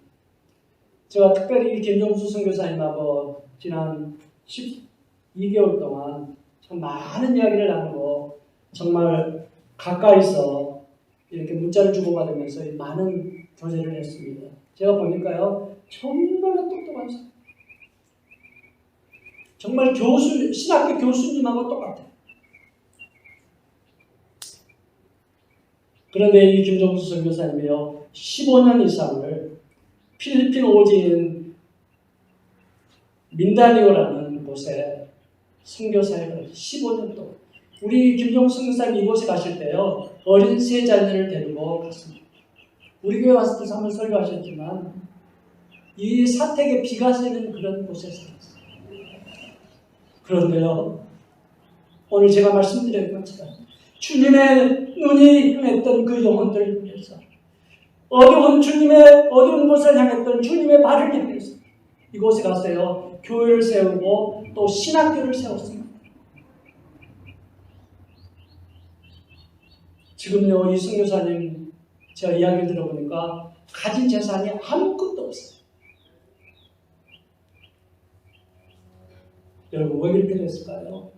제가 특별히 김정수 선교사님하고 지난 12개월 동안 참 많은 이야기를 나누고 정말 가까이서 이렇게 문자를 주고받으면서 많은 교제를 했습니다. 제가 보니까요, 정말로 똑똑한 사람. 정말 신학교 교수님하고 똑같아요. 그런데 이 김정수 선교사님이요, 15년 이상을 필리핀 오지인 민다니오라는 곳에 선교사역을 15년 동안. 우리 김정수 선교사님 이곳에 가실 때요, 어린 세 자녀를 데리고 갔습니다. 우리 교회 왔을 때 한번 설교하셨지만 이 사택에 비가 새는 그런 곳에 살았어요. 그런데요, 오늘 제가 말씀드린 것처럼 주님의 눈이 향했던 그 영혼들을 위해서 어두운 곳을 향했던 주님의 발을 향해서 이곳에 가서요, 교회를 세우고 또 신학교를 세웠습니다. 지금요, 이 선교사님 제가 이야기를 들어보니까 가진 재산이 아무것도 없어요. 여러분, 왜 그렇게 됐을까요?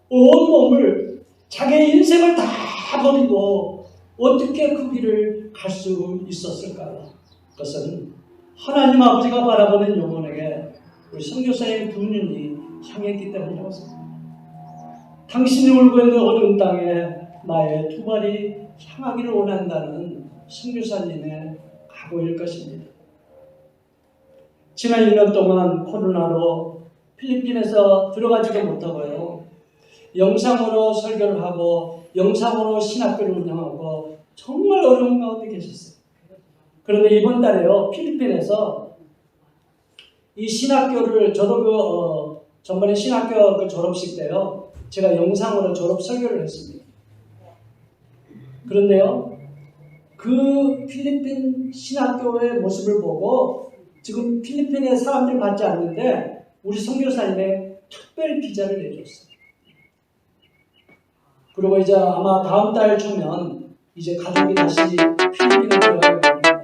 온 몸을, 자기의 인생을 다 버리고 어떻게 그 길을 갈 수 있었을까요? 그것은 하나님 아버지가 바라보는 영혼에게 우리 선교사의 두 눈이 향했기 때문이었습니다. 당신이 울고 있는 어두운 땅에 나의 두 발이 향하기를 원한다는 선교사님의 각오일 것입니다. 지난 1년 동안 코로나로 필리핀에서 들어가지도 못하고요, 영상으로 설교를 하고 영상으로 신학교를 운영하고 정말 어려운 가운데 계셨어요. 그런데 이번 달에요, 필리핀에서 이 신학교를 저도 전번에 신학교 그 졸업식 때요, 제가 영상으로 졸업 설교를 했습니다. 그런데요, 그 필리핀 신학교의 모습을 보고 지금 필리핀에 사람들이 받지 않는데 우리 선교사님의 특별 비자를 내줬어요. 그리고 이제 아마 다음 달 초면 이제 가족이 다시 필리핀에 들어가야 됩니다.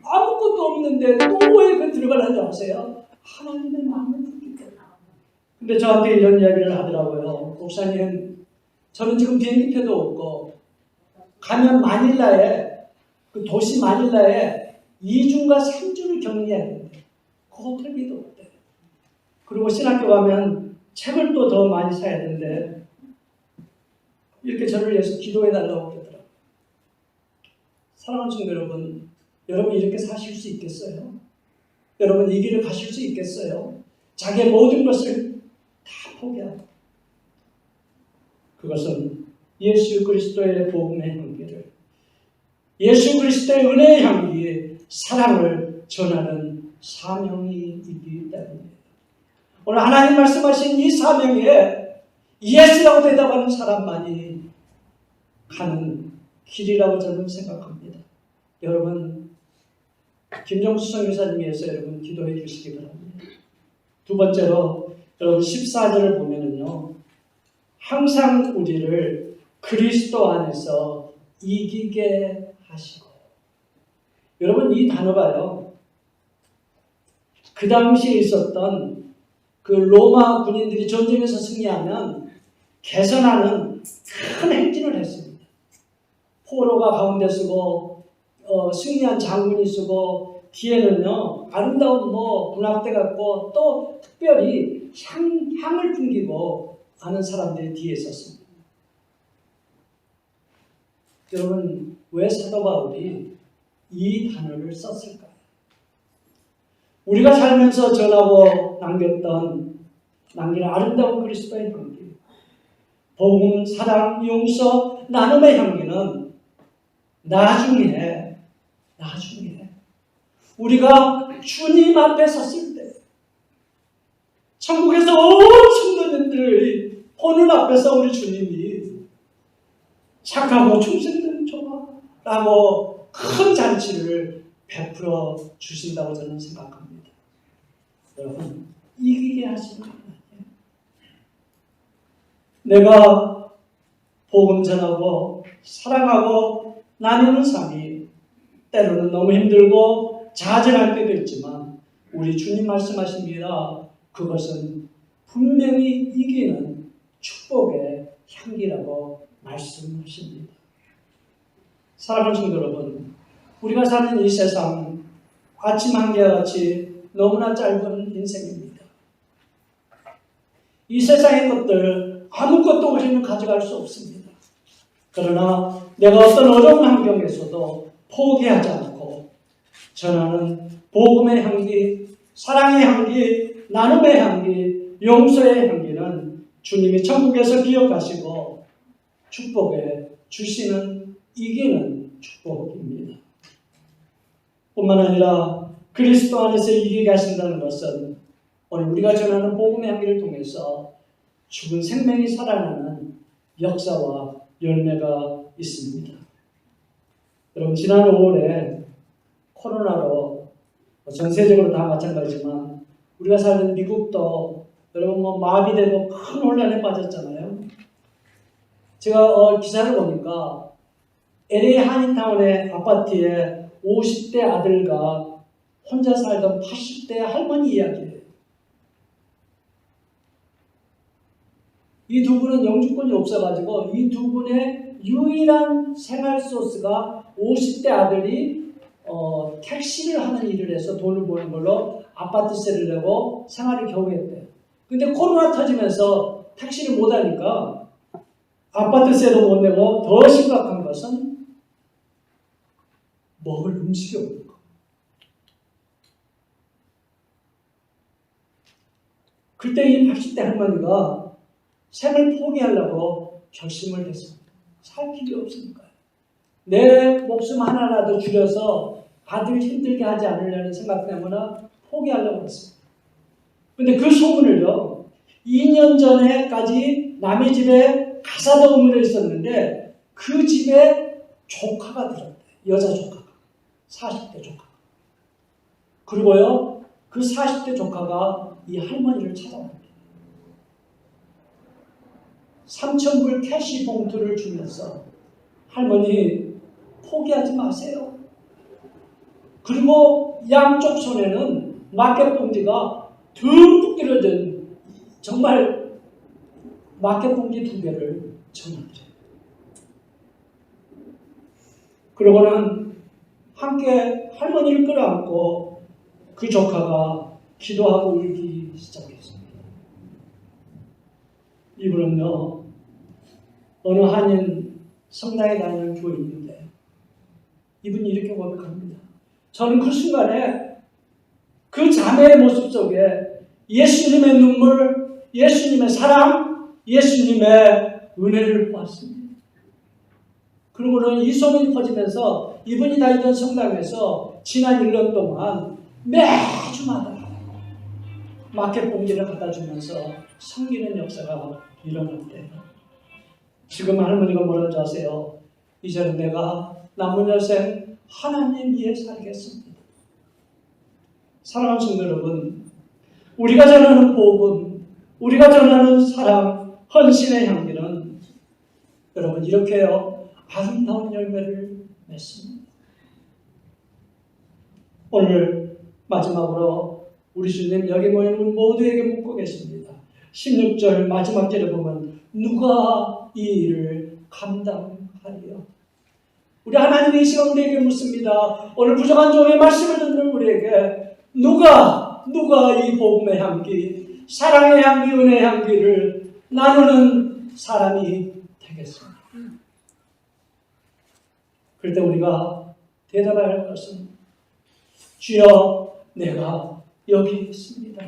아무것도 없는데 또 왜 들어가는지 아세요? 하나님의 마음을 품기 때문에. 근데 저한테 이런 이야기를 하더라고요. 목사님, 저는 지금 비행기표도 없고 가면 마닐라에 그 도시 마닐라에 2주인가 3주를 격리해야 되는데 그 호텔비도 없대. 그리고 신학교 가면 책을 또 더 많이 사야 되는데 이렇게 저를 위해서 기도해달라고 그러더라고요. 사랑하는 친구 여러분, 여러분 이렇게 사실 수 있겠어요? 여러분 이 길을 가실 수 있겠어요? 자기의 모든 것을 다 포기하고 그것은 예수 그리스도의 복음의 향기를, 예수 그리스도의 은혜의 향기, 사랑을 전하는 사명이 있기 때문입니다. 오늘 하나님 말씀하신 이 사명에 예수라고 대답하는 사람만이 가는 길이라고 저는 생각합니다. 여러분, 김정수 선교사님 위해서 여러분 기도해 주시기 바랍니다. 두 번째로 여러분 14절을 보면은요, 항상 우리를 그리스도 안에서 이기게 하시고. 여러분 이 단어가요, 그 당시에 있었던 그 로마 군인들이 전쟁에서 승리하면 개선하는 큰 행진을 했습니다. 포로가 가운데 쓰고 승리한 장군이 쓰고 뒤에는요 아름다운 군악대 같고 또 특별히 향을 풍기고 하는 사람들이 뒤에 있었습니다. 여러분 왜 사도 바울이 이 단어를 썼을까요? 우리가 살면서 전하고 남기는 아름다운 그리스도의 향기, 복음, 사랑, 용서, 나눔의 향기는 나중에 우리가 주님 앞에 섰을 때, 천국에서 온 성도님들이 보는 앞에서 우리 주님이 착하고 충성된 종아라고 큰 잔치를 베풀어 주신다고 저는 생각합니다. 여러분 이기게 하시는 거 아니에요? 내가 복음 전하고 사랑하고 나누는 삶이 때로는 너무 힘들고 좌절할 때도 있지만 우리 주님 말씀하십니다. 그것은 분명히 이기는 축복의 향기라고 말씀하십니다. 사랑하는 성도 여러분, 우리가 사는 이 세상 아침 한개와 같이 너무나 짧은 인생입니다. 이 세상의 것들 아무것도 우리는 가져갈 수 없습니다. 그러나 내가 어떤 어려운 환경에서도 포기하지 않고 전하는 복음의 향기, 사랑의 향기, 나눔의 향기, 용서의 향기는 주님이 천국에서 기억하시고 축복해 주시는 이기는 축복입니다. 뿐만 아니라 그리스도 안에서 이기게 하신다는 것은 오늘 우리가 전하는 복음의 향기를 통해서 죽은 생명이 살아나는 역사와 열매가 있습니다. 여러분 지난 5월에 코로나로 전 세계적으로 다 마찬가지지만 우리가 사는 미국도 여러분 마비되고 큰 혼란에 빠졌잖아요. 제가 기사를 보니까 LA 한인타운의 아파트에 50대 아들과 혼자 살던 80대 할머니 이야기예요. 이 두 분은 영주권이 없어가지고 이 두 분의 유일한 생활 소스가 50대 아들이 택시를 하는 일을 해서 돈을 버는 걸로 아파트세를 내고 생활을 겨우 했대요. 근데 코로나 터지면서 택시를 못 하니까 아파트세도 못 내고 더 심각한 것은 먹을 음식이 없는 거. 그때 이 80대 할머니가 생을 포기하려고 결심을 했습니다. 살 길이 없으니까요. 내 목숨 하나라도 줄여서 아들 힘들게 하지 않으려는 생각 때문에 포기하려고 했습니다. 근데 그 소문을요, 2년 전에까지 남의 집에 가사도 의무를 있었는데 그 집에 조카가 들었대요. 여자 조카가. 40대 조카가. 그리고요, 그 40대 조카가 이 할머니를 찾아갑니다. 3,000불 캐시 봉투를 주면서 할머니 포기하지 마세요. 그리고 양쪽 손에는 마켓 봉지가 듬뿍 들어든 정말 마켓 봉지 2개를 전하더래요. 그러고는 함께 할머니를 끌어안고 그 조카가 기도하고 울기 시작했습니다. 이분은요, 어느 한인 성당에 다니는 교인인데 이분이 이렇게 고백합니다. 저는 그 순간에 그 자매의 모습 속에 예수님의 눈물, 예수님의 사랑, 예수님의 은혜를 보았습니다. 그리고는 이 소문이 퍼지면서 이분이 다니던 성당에서 지난 1년 동안 매주마다 마켓 봉지를 갖다 주면서 섬기는 역사가 일어났대요. 지금 할머니가 뭐라는지 아세요? 이제는 내가 남은 여생 하나님 위해 살겠습니다. 사랑하는 성도 여러분, 우리가 전하는 복음, 우리가 전하는 사랑, 헌신의 향기는 여러분 이렇게요 아름다운 열매를 맺습니다. 오늘 마지막으로 우리 주님 여기 모인 우리 모두에게 묻고 계십니다. 16절 마지막 절에 보면 누가 이 일을 감당하리요? 우리 하나님이 이 시간 우리에게 묻습니다. 오늘 부족한 종의 말씀을 듣는 우리에게 누가 이 복음의 향기, 사랑의 향기, 은혜의 향기를 나누는 사람이 되겠습니까? 그럴 때 우리가 대답해야 할 것은 주여 내가 여기 있습니다.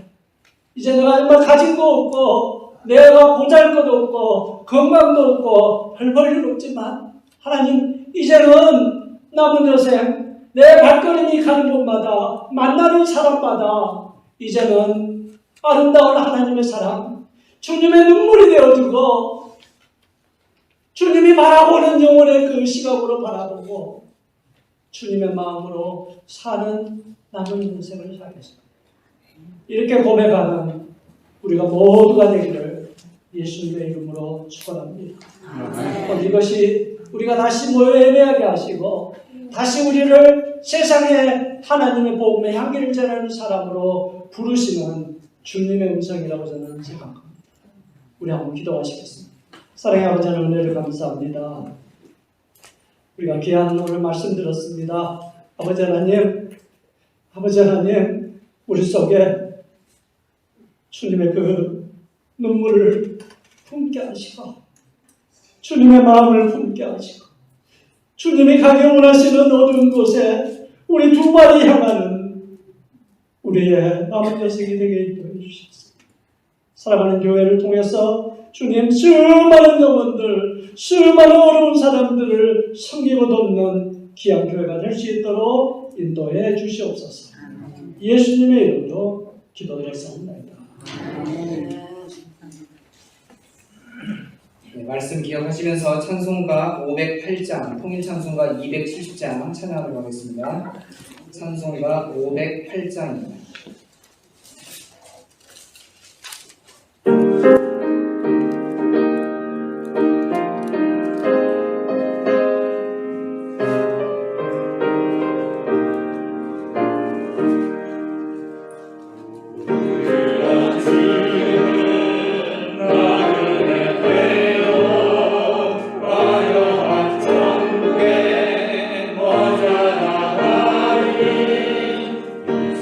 이제 내가 정말 가진 거 없고 내가 보잘것도 없고 건강도 없고 별 볼일 없지만 하나님 이제는 남은 여생 내 발걸음이 가는 곳마다 만나는 사람마다 이제는 아름다운 하나님의 사랑 주님의 눈물이 되어주고 주님이 바라보는 영혼의 그 시각으로 바라보고 주님의 마음으로 사는 남은 인생을 살겠습니다. 이렇게 고백하는 우리가 모두가 되기를 예수님의 이름으로 축원합니다. 이것이 우리가 다시 모여 예배하게 하시고 다시 우리를 세상에 하나님의 복음의 향기를 전하는 사람으로 부르시는 주님의 음성이라고 저는 생각합니다. 우리 한번 기도하시겠습니다. 사랑의 아버지 하나님 은혜를 감사합니다. 우리가 귀한 오늘 말씀 들었습니다. 아버지 하나님 우리 속에 주님의 그 눈물을 품게 하시고 주님의 마음을 품게 하시고 주님이 가기 원하시는 어두운 곳에 우리 두 발이 향하는 우리의 남은 여생이 되게 인도해 주셨습니다. 사랑하는 교회를 통해서 주님 수많은 영혼들, 수많은 어려운 사람들을 섬기고 돕는 귀한 교회가 될 수 있도록 인도해 주시옵소서. 예수님의 이름으로 기도드렸습니다. 네, 말씀 기억하시면서 찬송가 508장, 통일찬송가 270장 찬양하도록 하겠습니다. 찬송가 508장입니다.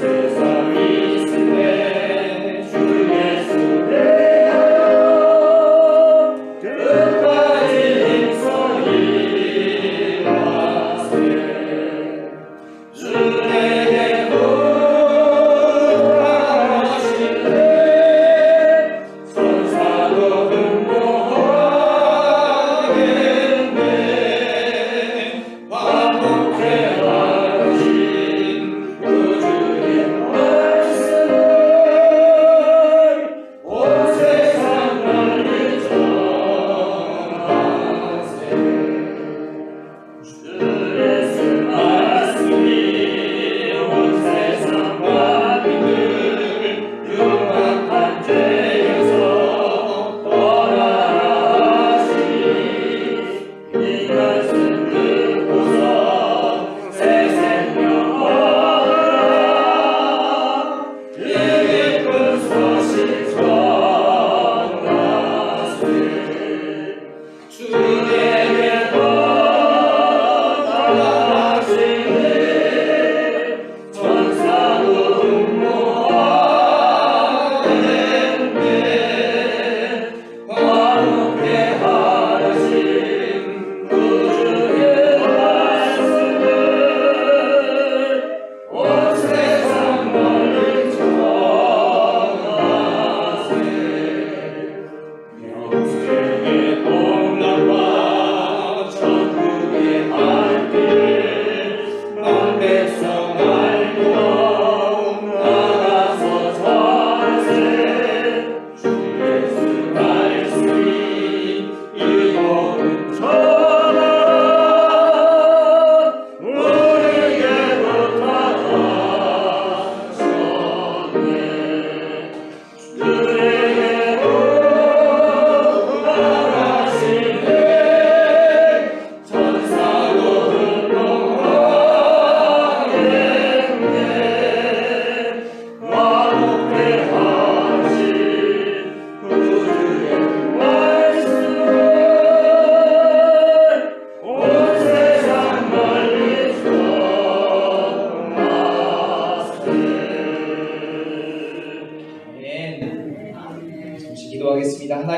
세상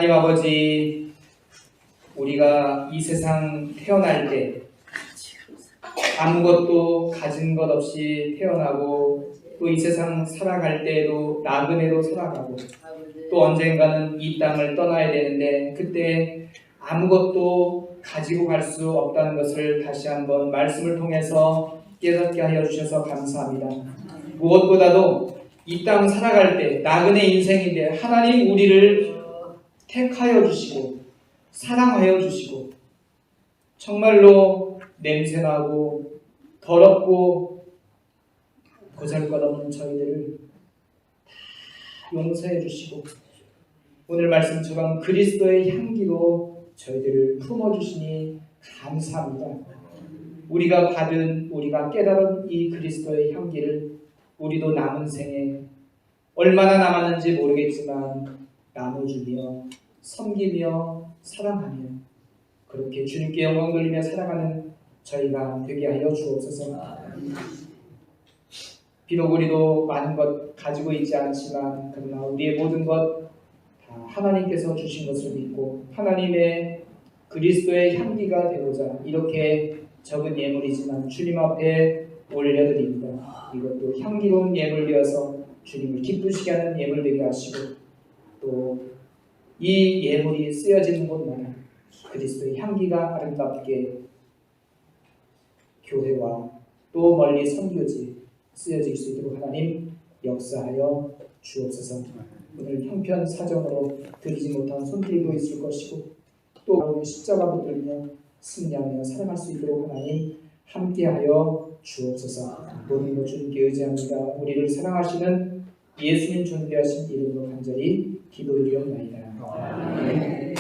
하나님 아버지, 우리가 이 세상 태어날 때 아무것도 가진 것 없이 태어나고 또 이 세상 살아갈 때에도 나그네로 살아가고 또 언젠가는 이 땅을 떠나야 되는데 그때 아무것도 가지고 갈 수 없다는 것을 다시 한번 말씀을 통해서 깨닫게 하여 주셔서 감사합니다. 무엇보다도 이 땅 살아갈 때 나그네 인생인데 하나님 우리를 택하여 주시고 사랑하여 주시고 정말로 냄새나고 더럽고 보잘것없는 저희들을 다 용서해 주시고 오늘 말씀처럼 그리스도의 향기로 저희들을 품어주시니 감사합니다. 우리가 받은 우리가 깨달은 이 그리스도의 향기를 우리도 남은 생에 얼마나 남았는지 모르겠지만 나눠주며 섬기며 사랑하며 그렇게 주님께 영광 돌리며 살아가는 저희가 되게 하여 주옵소서. 비록 우리도 많은 것 가지고 있지 않지만 그러나 우리의 모든 것 다 하나님께서 주신 것을 믿고 하나님의 그리스도의 향기가 되고자 이렇게 적은 예물이지만 주님 앞에 올려드립니다. 이것도 향기로운 예물되어서 주님을 기쁘시게 하는 예물 되게 하시고 또 이 예물이 쓰여지는 곳마다 그리스도의 향기가 아름답게 교회와 또 멀리 선교지 쓰여질 수 있도록 하나님 역사하여 주옵소서. 오늘 형편 사정으로 드리지 못한 손길도 있을 것이고 또 십자가 붙들며 승리하며 살아갈 수 있도록 하나님 함께하여 주옵소서. 모든 것 주님께 의지합니다. 우리를 사랑하시는 예수님 존귀하신 이름으로 간절히 기도드리옵나이다. 아멘.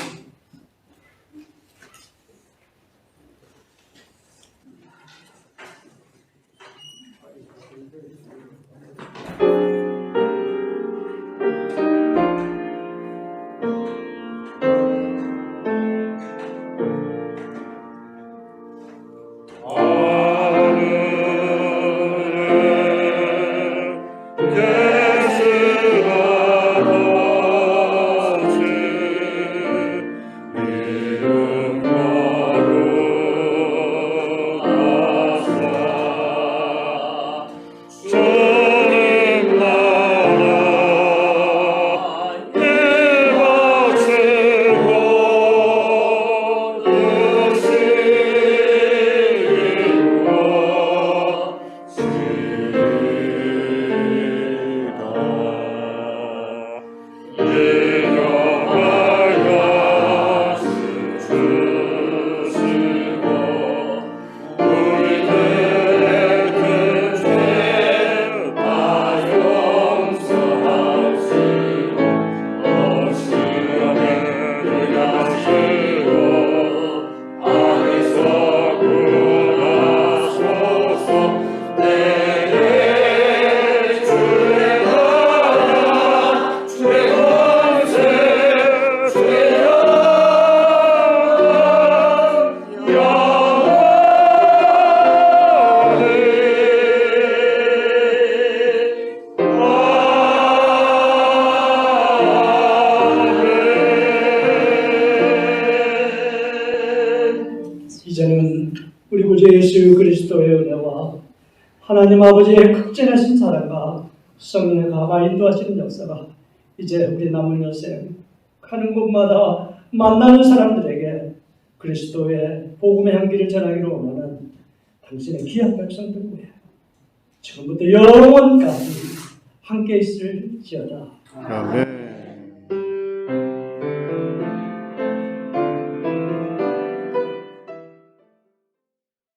이제는 우리 구주 예수 그리스도의 은혜와 하나님 아버지의 극진하신 사랑과 성령의 감화 인도하시는 역사가 이제 우리 남은 여생 가는 곳마다 만나는 사람들에게 그리스도의 복음의 향기를 전하기를 원하는 당신의 귀한 백성들 위해 지금부터 영원까지 함께 있을지어다. 아멘.